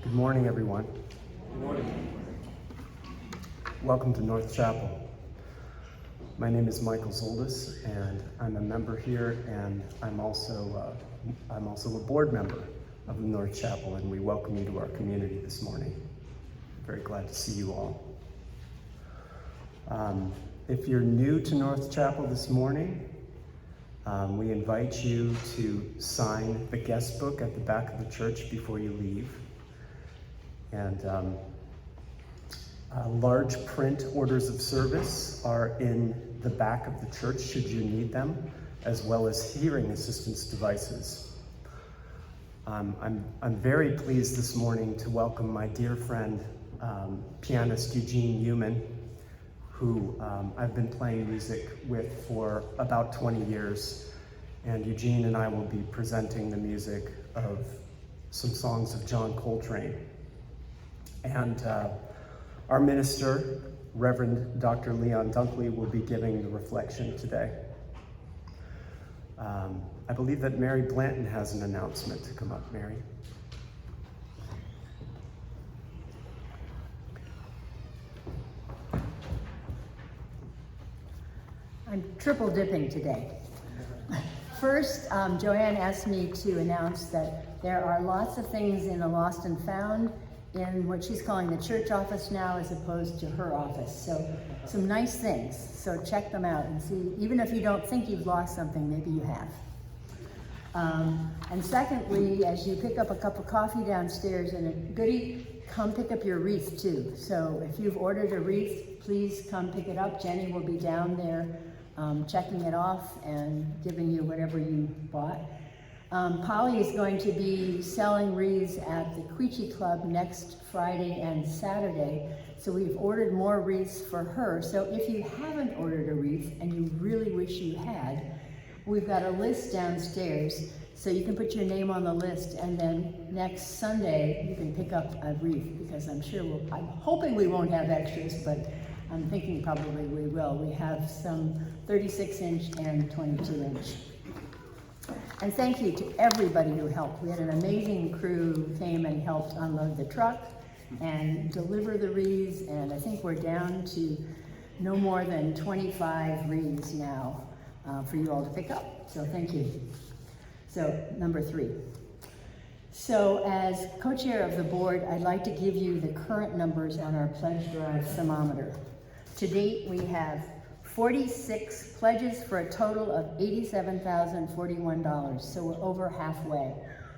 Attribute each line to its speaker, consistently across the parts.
Speaker 1: Good morning, everyone.
Speaker 2: Good morning.
Speaker 1: Welcome to North Chapel. My name is Michael Zsoldos, and I'm a member here, and I'm also a board member of the North Chapel, and we welcome you to our community this morning. Very glad to see you all. If you're new to North Chapel this morning, we invite you to sign the guest book at the back of the church before you leave. And large print orders of service are in the back of the church should you need them, as well as hearing assistance devices. I'm very pleased this morning to welcome my dear friend, pianist Eugene Uman, who I've been playing music with for about 20 years. And Eugene and I will be presenting the music of some songs of John Coltrane. And our minister, Reverend Dr. Leon Dunkley, will be giving the reflection today. I believe that Mary Blanton has an announcement to come up. Mary.
Speaker 3: I'm triple dipping today. First, Joanne asked me to announce that there are lots of things in the Lost and Found in what she's calling the church office now as opposed to her office. So some nice things, so check them out and see, even if you don't think you've lost something, maybe you have. And secondly, as you pick up a cup of coffee downstairs and a goodie, come pick up your wreath too. So if you've ordered a wreath, please come pick it up. Jenny will be down there checking it off and giving you whatever you bought. Polly is going to be selling wreaths at the Queechee Club next Friday and Saturday, so we've ordered more wreaths for her. So if you haven't ordered a wreath and you really wish you had, we've got a list downstairs, so you can put your name on the list, and then next Sunday you can pick up a wreath, because I'm hoping we won't have extras, but I'm thinking probably we will. We have some 36-inch and 22-inch. And thank you to everybody who helped. We had an amazing crew who came and helped unload the truck and deliver the wreaths, and I think we're down to no more than 25 wreaths now for you all to pick up. So thank you. So number 3. So as co-chair of the board, I'd like to give you the current numbers on our pledge drive thermometer. To date, we have 46 pledges for a total of $87,041, so we're over halfway.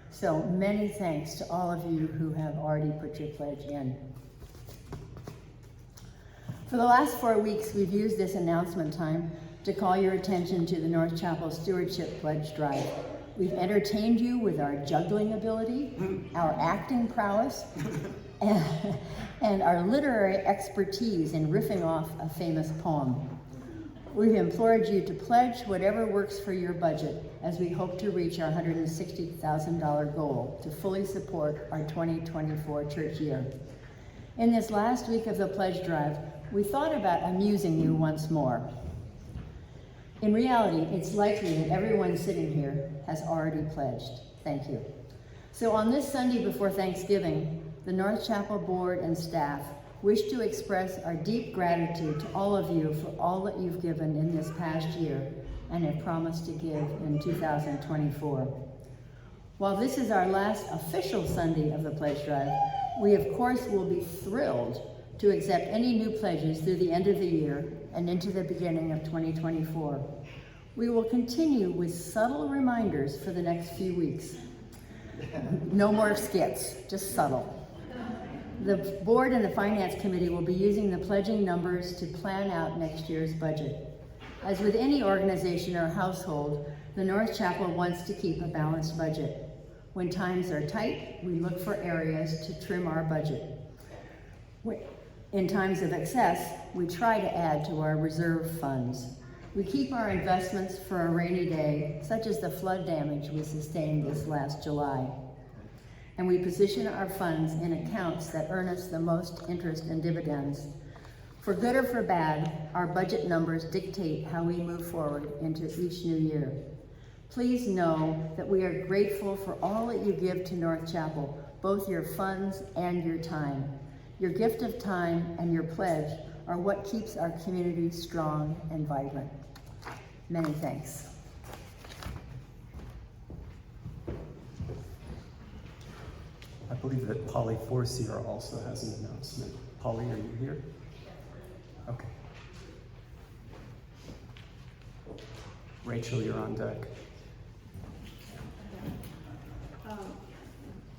Speaker 3: So many thanks to all of you who have already put your pledge in. For the last 4 weeks, we've used this announcement time to call your attention to the North Chapel Stewardship Pledge Drive. We've entertained you with our juggling ability, our acting prowess, and our literary expertise in riffing off a famous poem. We've implored you to pledge whatever works for your budget as we hope to reach our $160,000 goal to fully support our 2024 church year. In this last week of the pledge drive, we thought about amusing you once more. In reality, it's likely that everyone sitting here has already pledged. Thank you. So on this Sunday before Thanksgiving, the North Chapel board and staff wish to express our deep gratitude to all of you for all that you've given in this past year and have promised to give in 2024. While this is our last official Sunday of the pledge drive, we of course will be thrilled to accept any new pledges through the end of the year and into the beginning of 2024. We will continue with subtle reminders for the next few weeks. No more skits, just subtle. The board and the finance committee will be using the pledging numbers to plan out next year's budget. As with any organization or household, the North Chapel wants to keep a balanced budget. When times are tight, we look for areas to trim our budget. In times of excess, we try to add to our reserve funds. We keep our investments for a rainy day, such as the flood damage we sustained this last July. And we position our funds in accounts that earn us the most interest and dividends. For good or for bad, our budget numbers dictate how we move forward into each new year. Please know that we are grateful for all that you give to North Chapel, both your funds and your time. Your gift of time and your pledge are what keeps our community strong and vibrant. Many thanks.
Speaker 1: I believe that Polly Forcier also has an announcement. Polly, are you here? Okay. Rachel, you're on deck.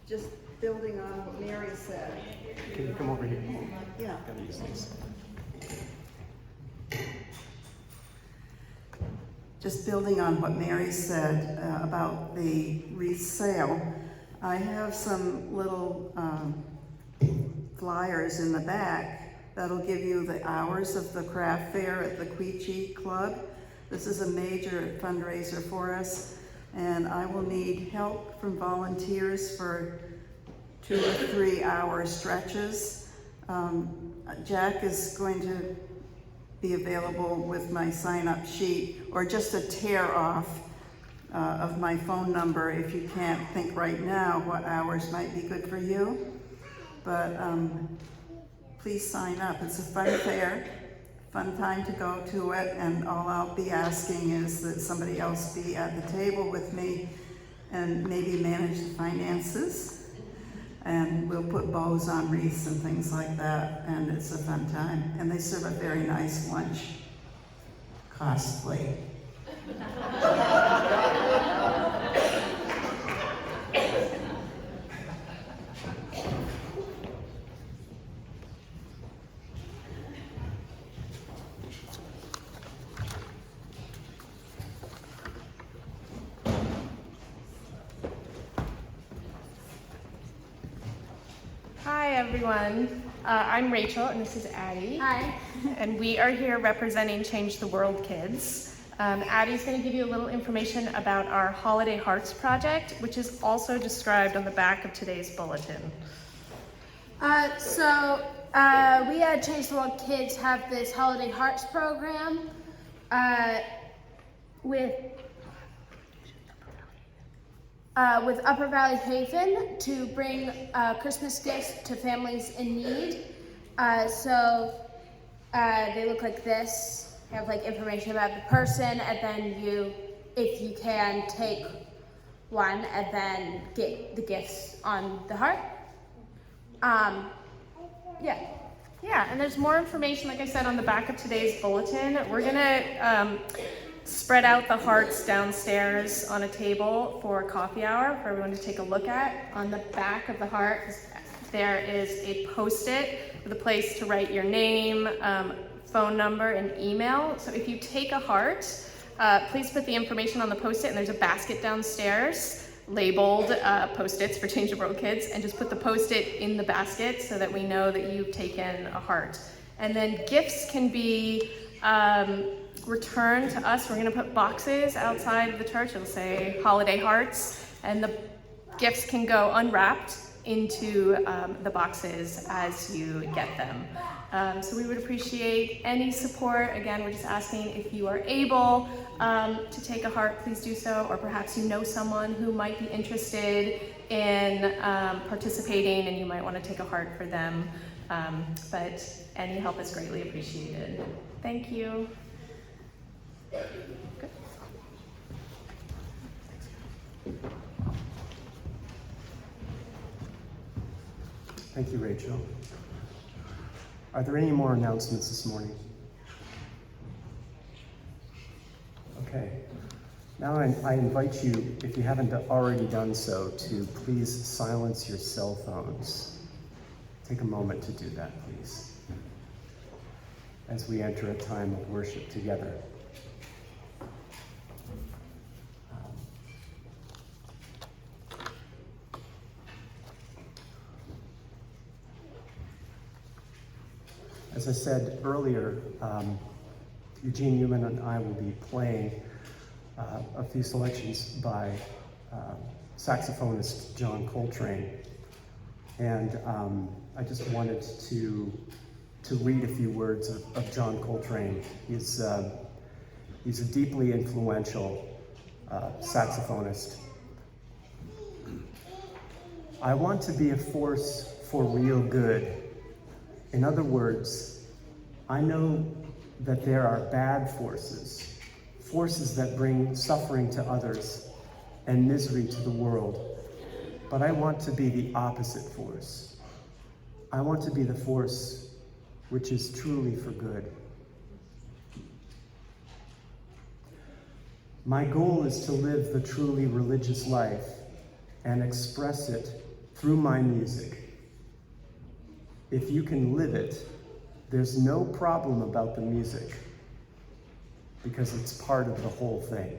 Speaker 2: Just building on what Mary said.
Speaker 1: Can you come over here?
Speaker 2: Yeah.
Speaker 1: Gotta use these.
Speaker 2: Just building on what Mary said about the resale, I have some little flyers in the back that'll give you the hours of the craft fair at the Quechee Club. This is a major fundraiser for us, and I will need help from volunteers for 2 or 3 hour stretches. Jack is going to be available with my sign-up sheet, or just a tear off of my phone number if you can't think right now what hours might be good for you. But please sign up. It's a fun fair, fun time to go to it, and all I'll be asking is that somebody else be at the table with me and maybe manage the finances. And we'll put bows on wreaths and things like that, and it's a fun time. And they serve a very nice lunch. Costly.
Speaker 4: Hi everyone, I'm Rachel and this is Addie.
Speaker 3: Hi.
Speaker 4: And we are here representing Change the World Kids. Addie's going to give you a little information about our Holiday Hearts project, which is also described on the back of today's bulletin.
Speaker 5: We at Change the World Kids have this Holiday Hearts program with Upper Valley Haven to bring Christmas gifts to families in need. They look like this. They have like information about the person, and then you, if you can, take one and then get the gifts on the heart.
Speaker 4: Yeah, and there's more information, like I said, on the back of today's bulletin. We're gonna spread out the hearts downstairs on a table for coffee hour for everyone to take a look at. On the back of the heart, there is a Post-it with a place to write your name, phone number, and email. So if you take a heart, please put the information on the Post-it, and there's a basket downstairs labeled Post-its for Change the World Kids, and just put the Post-it in the basket so that we know that you've taken a heart. And then gifts can be returned to us. We're gonna put boxes outside of the church. It'll say Holiday Hearts, and the gifts can go unwrapped into the boxes as you get them. So we would appreciate any support. Again, we're just asking if you are able to take a heart, please do so, or perhaps you know someone who might be interested in participating and you might want to take a heart for them. But any help is greatly appreciated. Thank you. Good.
Speaker 1: Thank you, Rachel. Are there any more announcements this morning? Okay. Now I invite you, if you haven't already done so, to please silence your cell phones. Take a moment to do that, please, as we enter a time of worship together. As I said earlier, Eugene Uman and I will be playing a few selections by saxophonist John Coltrane. And I just wanted to read a few words of John Coltrane. He's a deeply influential saxophonist. I want to be a force for real good. In other words, I know that there are bad forces, forces that bring suffering to others and misery to the world. But I want to be the opposite force. I want to be the force which is truly for good. My goal is to live the truly religious life and express it through my music. If you can live it, there's no problem about the music because it's part of the whole thing.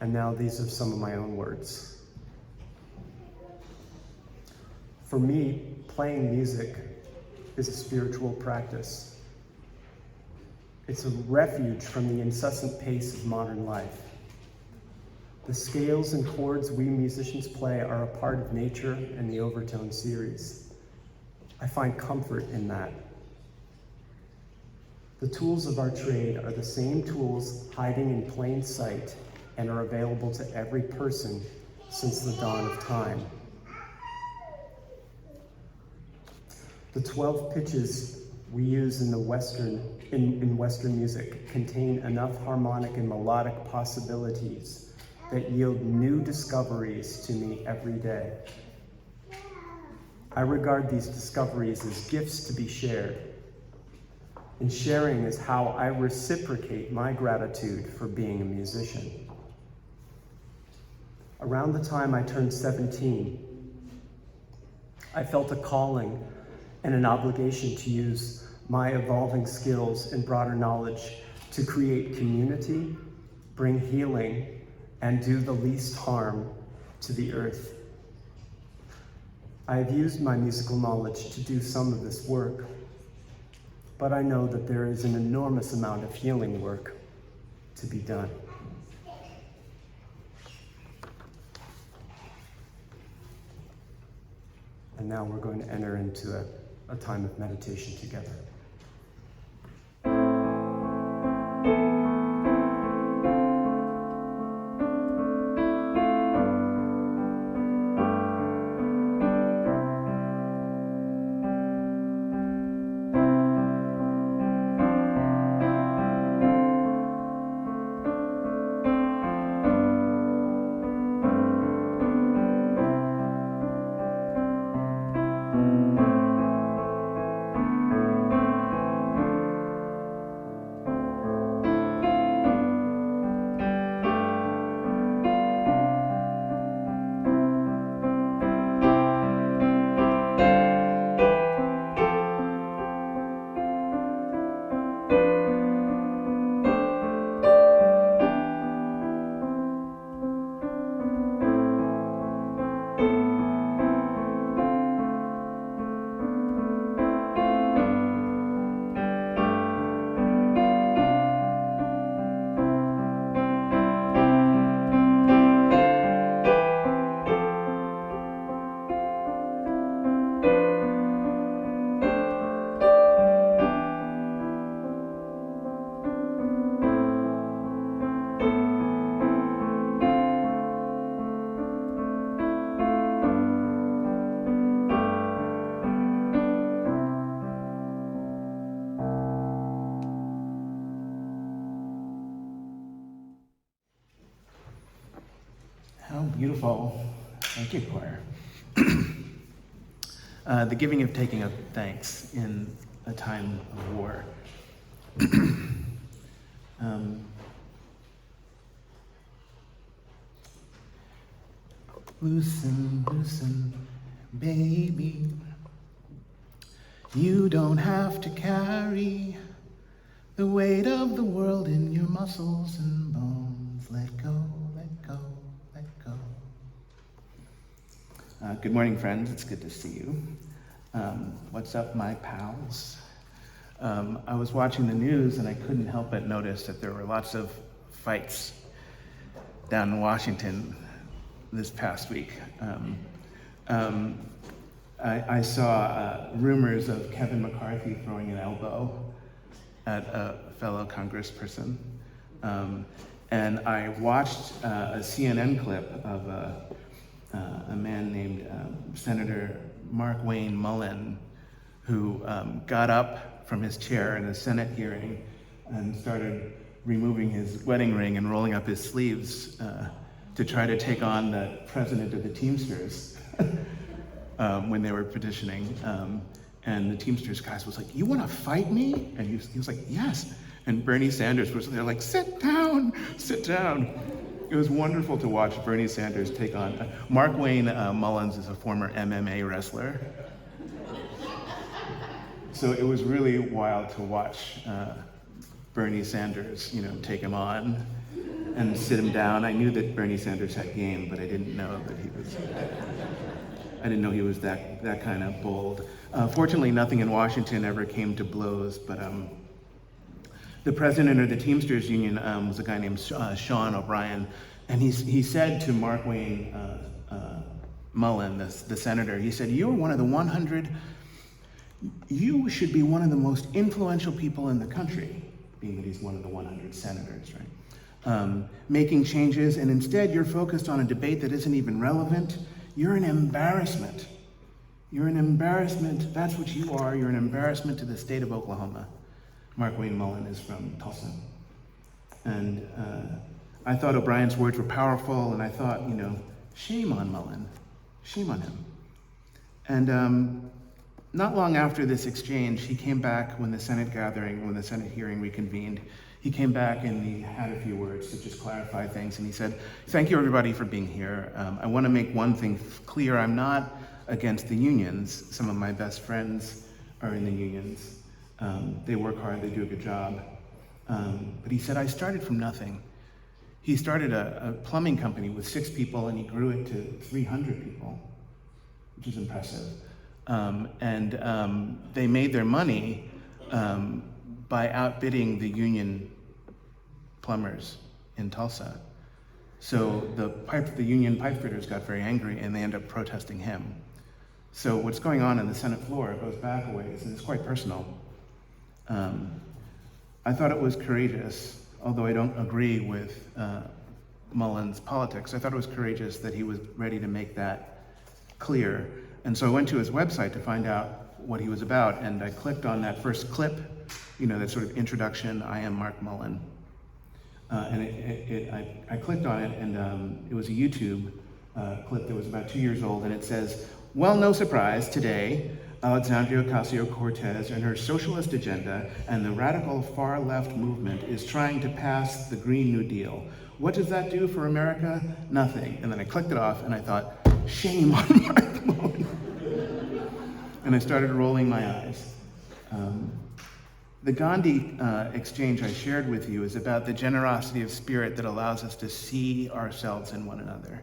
Speaker 1: And now these are some of my own words. For me, playing music is a spiritual practice. It's a refuge from the incessant pace of modern life. The scales and chords we musicians play are a part of nature and the overtone series. I find comfort in that. The tools of our trade are the same tools hiding in plain sight and are available to every person since the dawn of time. The 12 pitches we use in Western music contain enough harmonic and melodic possibilities that yield new discoveries to me every day. I regard these discoveries as gifts to be shared, and sharing is how I reciprocate my gratitude for being a musician. Around the time I turned 17, I felt a calling and an obligation to use my evolving skills and broader knowledge to create community, bring healing, and do the least harm to the earth. I have used my musical knowledge to do some of this work, but I know that there is an enormous amount of healing work to be done. And now we're going to enter into a time of meditation together.
Speaker 6: How beautiful. Thank you, choir. The giving of taking of thanks in a time of war. Loosen, loosen, baby. You don't have to carry the weight of the world in your muscles and bones. Let go, let go, let go. Good morning, friends. It's good to see you. What's up, my pals? I was watching the news and I couldn't help but notice that there were lots of fights down in Washington this past week. I saw rumors of Kevin McCarthy throwing an elbow at a fellow congressperson. And I watched a CNN clip of a man named Senator Mark Wayne Mullin, who got up from his chair in a Senate hearing and started removing his wedding ring and rolling up his sleeves to try to take on the president of the Teamsters when they were petitioning. And the Teamsters guys was like, "You want to fight me?" And he was like, "Yes." And Bernie Sanders was there like, "Sit down, sit down." It was wonderful to watch Bernie Sanders take on. Mark Wayne Mullins is a former MMA wrestler. So it was really wild to watch Bernie Sanders, take him on and sit him down. I knew that Bernie Sanders had game, but I didn't know that he was that kind of bold. Fortunately, nothing in Washington ever came to blows, but the president of the Teamsters Union was a guy named Sean O'Brien, and he said to Mark Wayne Mullin, the senator, he said, "You're one of the 100, you should be one of the most influential people in the country," being that he's one of the 100 senators, right? Making changes, and instead you're focused on a debate that isn't even relevant. You're an embarrassment. You're an embarrassment. That's what you are. You're an embarrassment to the state of Oklahoma. Mark Wayne Mullin is from Tulsa. And I thought O'Brien's words were powerful, and I thought, shame on Mullin. Shame on him. And not long after this exchange, he came back when the Senate hearing reconvened. He came back and he had a few words to just clarify things, and he said, "Thank you everybody for being here. I want to make one thing clear. I'm not against the unions. Some of my best friends are in the unions. They work hard, they do a good job." But he said, "I started from nothing." He started a plumbing company with 6 people, and he grew it to 300 people, which is impressive. And they made their money by outbidding the union plumbers in Tulsa. So the union pipe fitters got very angry, and they ended up protesting him. So what's going on in the Senate floor goes back a ways, and it's quite personal. I thought it was courageous, although I don't agree with Mullin's politics. I thought it was courageous that he was ready to make that clear. And so I went to his website to find out what he was about, and I clicked on that first clip, that sort of introduction, "I am Mark Mullin." And I clicked on it, and it was a YouTube clip that was about 2 years old, and it says, "Well, no surprise, today, Alexandria Ocasio-Cortez and her socialist agenda and the radical far-left movement is trying to pass the Green New Deal. What does that do for America? Nothing." And then I clicked it off, and I thought, shame on Mark Mullin. And I started rolling my eyes. The Gandhi exchange I shared with you is about the generosity of spirit that allows us to see ourselves in one another.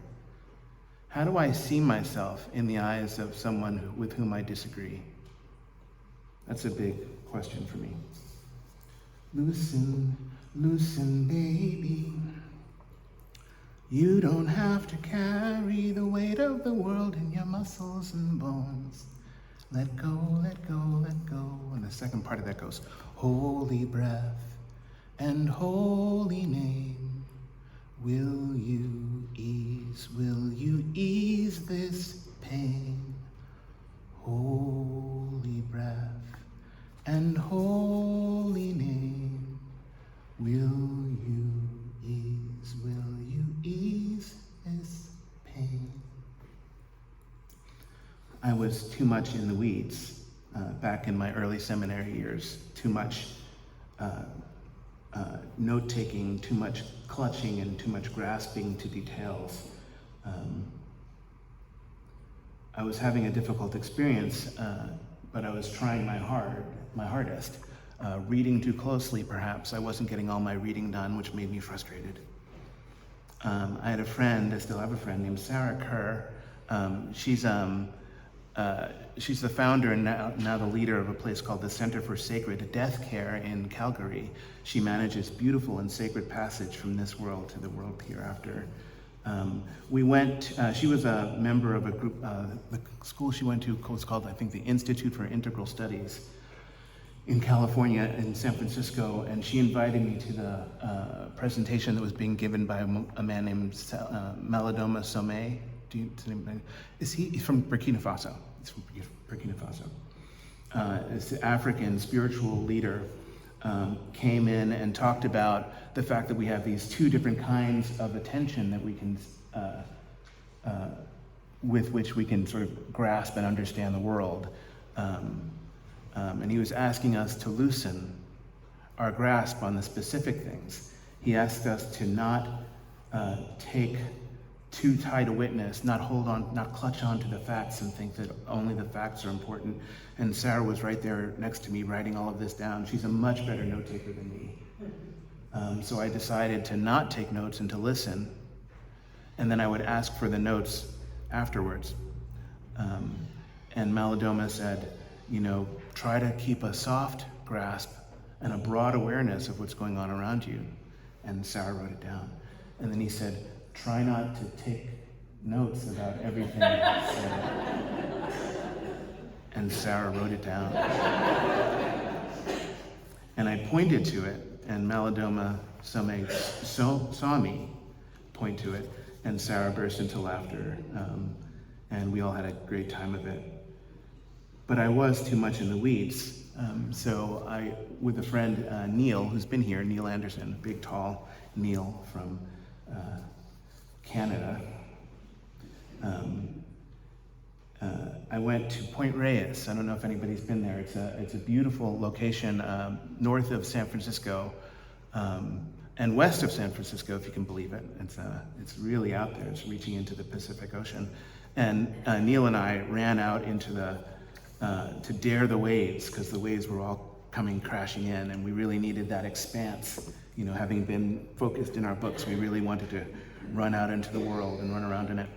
Speaker 6: How do I see myself in the eyes of someone with whom I disagree? That's a big question for me. Loosen, loosen, baby. You don't have to carry the weight of the world in your muscles and bones. Let go, let go, let go. And the second part of that goes, holy breath and holy name. Will you ease this pain? Holy breath and holy name. Will you ease this pain? I was too much in the weeds back in my early seminary years, too much note-taking, too much clutching, and too much grasping to details. I was having a difficult experience, but I was trying my hardest. Reading too closely, perhaps. I wasn't getting all my reading done, which made me frustrated. I had a friend, I still have a friend, named Sarah Kerr. She's the founder and now the leader of a place called the Center for Sacred Death Care in Calgary. She manages beautiful and sacred passage from this world to the world hereafter. She was a member of a group, the school she went to was called, I think, the Institute for Integral Studies. in California, in San Francisco, and she invited me to the presentation that was being given by a man named Malidoma Somé. He's from Burkina Faso. He's from Burkina Faso. This African spiritual leader came in and talked about the fact that we have these two different kinds of attention that we can, with which we can sort of grasp and understand the world. And he was asking us to loosen our grasp on the specific things. He asked us to not take too tight a witness, not clutch on to the facts and think that only the facts are important. And Sarah was right there next to me writing all of this down. She's a much better note taker than me. So I decided to not take notes and to listen. And then I would ask for the notes afterwards. And Malidoma said, try to keep a soft grasp and a broad awareness of what's going on around you. And Sarah wrote it down. And then he said, try not to take notes about everything that's said. And Sarah wrote it down. And I pointed to it, and Malidoma Somé saw me point to it, and Sarah burst into laughter. And we all had a great time of it. But I was too much in the weeds. So I, with a friend, Neil, who's been here, Neil Anderson, big, tall Neil from Canada, I went to Point Reyes. I don't know if anybody's been there. It's a beautiful location north of San Francisco and west of San Francisco, if you can believe it. It's really out there. It's reaching into the Pacific Ocean. And Neil and I ran out into to dare the waves, because the waves were all coming crashing in, and we really needed that expanse. Having been focused in our books, we really wanted to run out into the world and run around in it.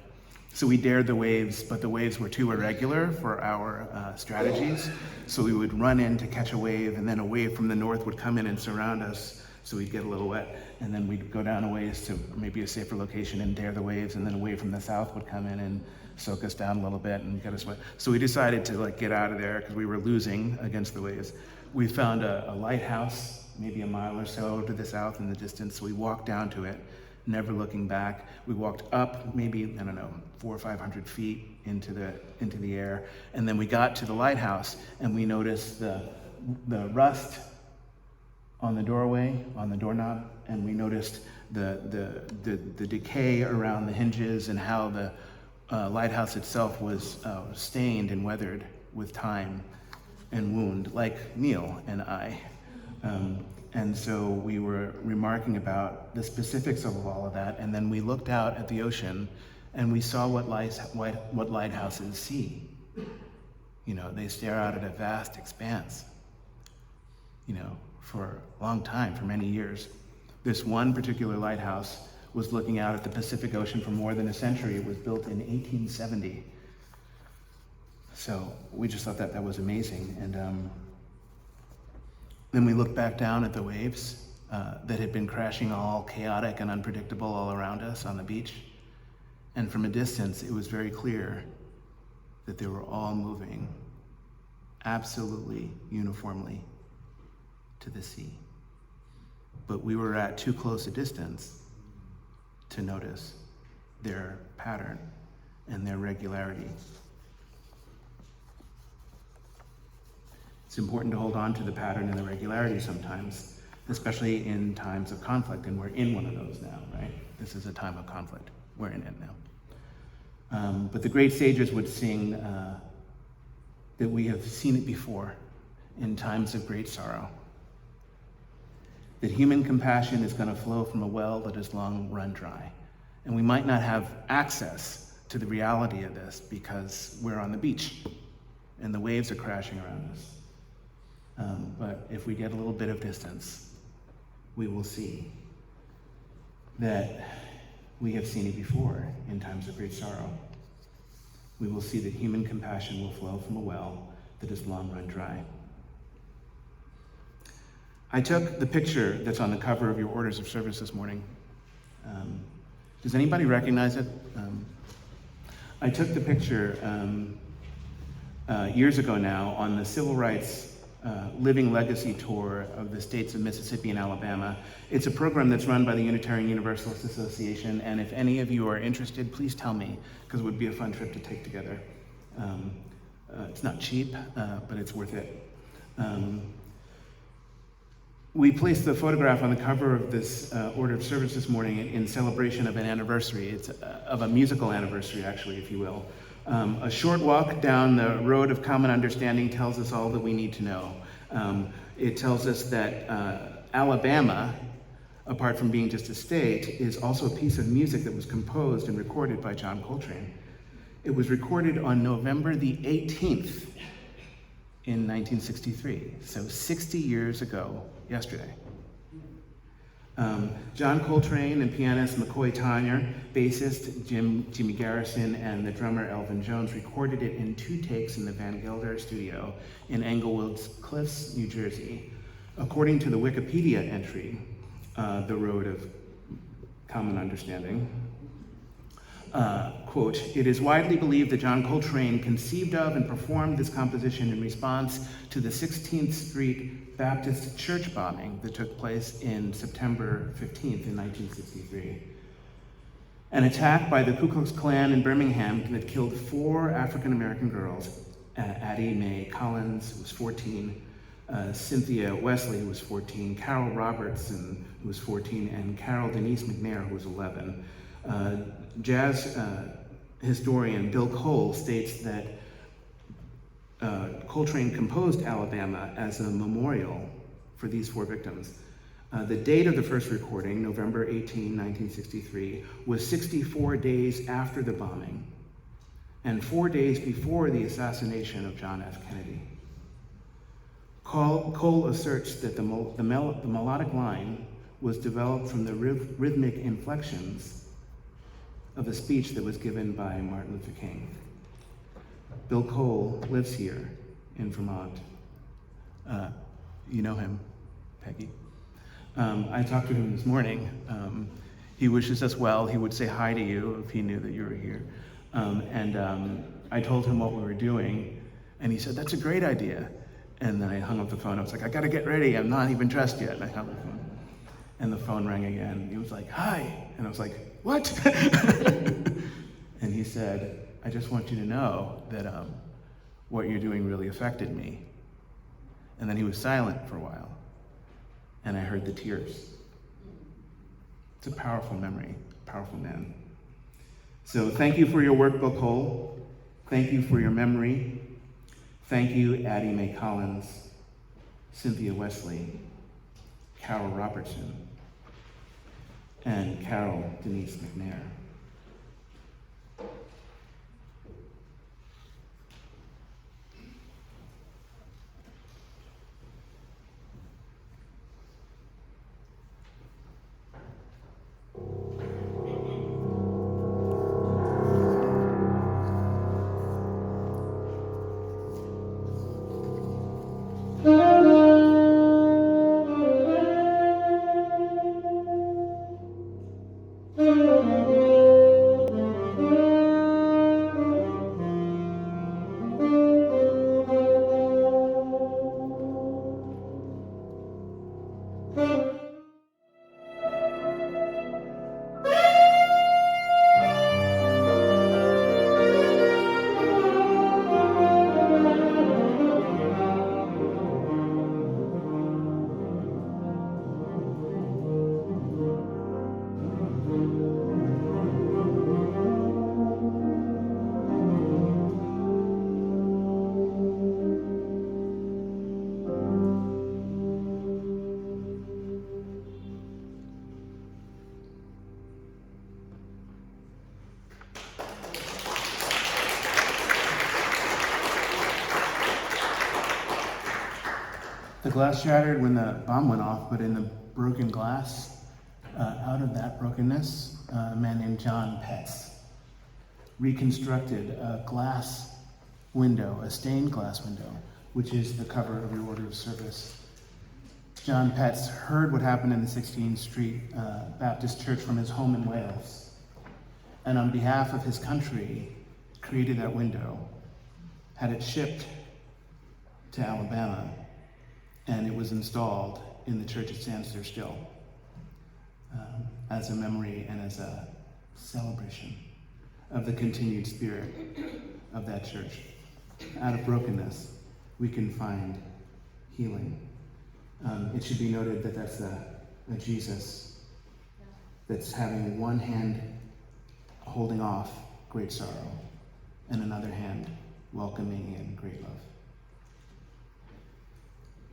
Speaker 6: So we dared the waves, but the waves were too irregular for our strategies. So we would run in to catch a wave, and then a wave from the north would come in and surround us, so we'd get a little wet. And then we'd go down a ways to maybe a safer location and dare the waves, and then a wave from the south would come in and soak us down a little bit and get us wet. So we decided to get out of there because we were losing against the waves. We found a lighthouse, maybe a mile or so to the south in the distance. We walked down to it, never looking back. We walked up maybe, 400 or 500 feet into the air. And then we got to the lighthouse and we noticed the rust on the doorway, on the doorknob, and we noticed the decay around the hinges and how the lighthouse itself was stained and weathered with time and wound, like Neil and I. And so we were remarking about the specifics of all of that, and then we looked out at the ocean and we saw what lighthouses see. They stare out at a vast expanse, for a long time, for many years. This one particular lighthouse was looking out at the Pacific Ocean for more than a century. It was built in 1870. So we just thought that was amazing. And then we looked back down at the waves that had been crashing all chaotic and unpredictable all around us on the beach. And from a distance, it was very clear that they were all moving absolutely uniformly to the sea. But we were at too close a distance to notice their pattern and their regularity. It's important to hold on to the pattern and the regularity sometimes, especially in times of conflict, and we're in one of those now, right? This is a time of conflict. We're in it now. But the great sages would sing that we have seen it before in times of great sorrow, that human compassion is going to flow from a well that has long run dry. And we might not have access to the reality of this because we're on the beach and the waves are crashing around us. But if we get a little bit of distance, we will see that we have seen it before in times of great sorrow. We will see that human compassion will flow from a well that has long run dry. I took the picture that's on the cover of your orders of service this morning. Does anybody recognize it? I took the picture years ago now on the civil rights Living Legacy Tour of the states of Mississippi and Alabama. It's a program that's run by the Unitarian Universalist Association, and if any of you are interested, please tell me, because it would be a fun trip to take together. It's not cheap, but it's worth it. We placed the photograph on the cover of this order of service this morning in celebration of an anniversary. It's of a musical anniversary, actually, if you will. A short walk down the road of common understanding tells us all that we need to know. It tells us that Alabama, apart from being just a state, is also a piece of music that was composed and recorded by John Coltrane. It was recorded on November the 18th in 1963, so 60 years ago yesterday. John Coltrane and pianist McCoy Tyner, bassist Jimmy Garrison, and the drummer Elvin Jones recorded it in 2 takes in the Van Gelder studio in Englewood's Cliffs, New Jersey. According to the Wikipedia entry, The Road of Common Understanding, quote, "It is widely believed that John Coltrane conceived of and performed this composition in response to the 16th Street Baptist church bombing that took place in September 15th in 1963. An attack by the Ku Klux Klan in Birmingham that killed 4 African-American girls, Addie Mae Collins, who was 14, Cynthia Wesley, who was 14, Carol Robertson, who was 14, and Carol Denise McNair, who was 11. Jazz historian Bill Cole states that Coltrane composed Alabama as a memorial for these 4 victims. The date of the first recording, November 18, 1963, was 64 days after the bombing and 4 days before the assassination of John F. Kennedy. Cole asserts that the melodic line was developed from the rhythmic inflections of a speech that was given by Martin Luther King. Bill Cole lives here in Vermont. You know him, Peggy. I talked to him this morning. He wishes us well. He would say hi to you if he knew that you were here. I told him what we were doing, and he said, "That's a great idea." And then I hung up the phone. I was like, "I gotta get ready. I'm not even dressed yet." And I hung up the phone. And the phone rang again. He was like, "Hi." And I was like, "What?" And he said, "I just want you to know that what you're doing really affected me." And then he was silent for a while. And I heard the tears. It's a powerful memory, powerful man. So thank you for your work, Bill Cole. Thank you for your memory. Thank you, Addie Mae Collins, Cynthia Wesley, Carol Robertson, and Carol Denise McNair. The glass shattered when the bomb went off, but in the broken glass, out of that brokenness, a man named John Petz reconstructed a glass window, a stained glass window, which is the cover of your order of service. John Petz heard what happened in the 16th Street Baptist Church from his home in Wales, and on behalf of his country, created that window, had it shipped to Alabama, And it was installed in the church at Sandster Still as a memory and as a celebration of the continued spirit of that church. Out of brokenness, we can find healing. It should be noted that that's a Jesus that's having one hand holding off great sorrow and another hand welcoming in great love.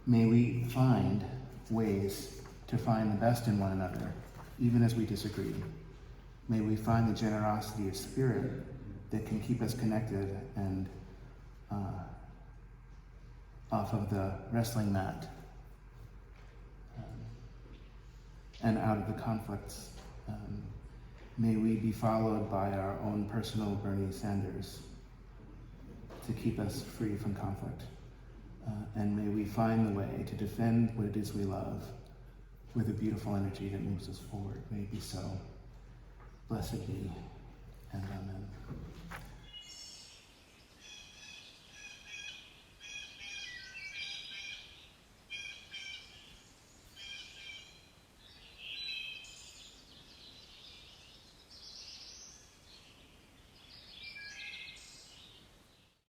Speaker 6: May we find ways to find the best in one another, even as we disagree. May we find the generosity of spirit that can keep us connected and off of the wrestling mat and out of the conflicts. May we be followed by our own personal Bernie Sanders to keep us free from conflict. And may we find the way to defend what it is we love with a beautiful energy that moves us forward. May it be so. Blessed be, and amen.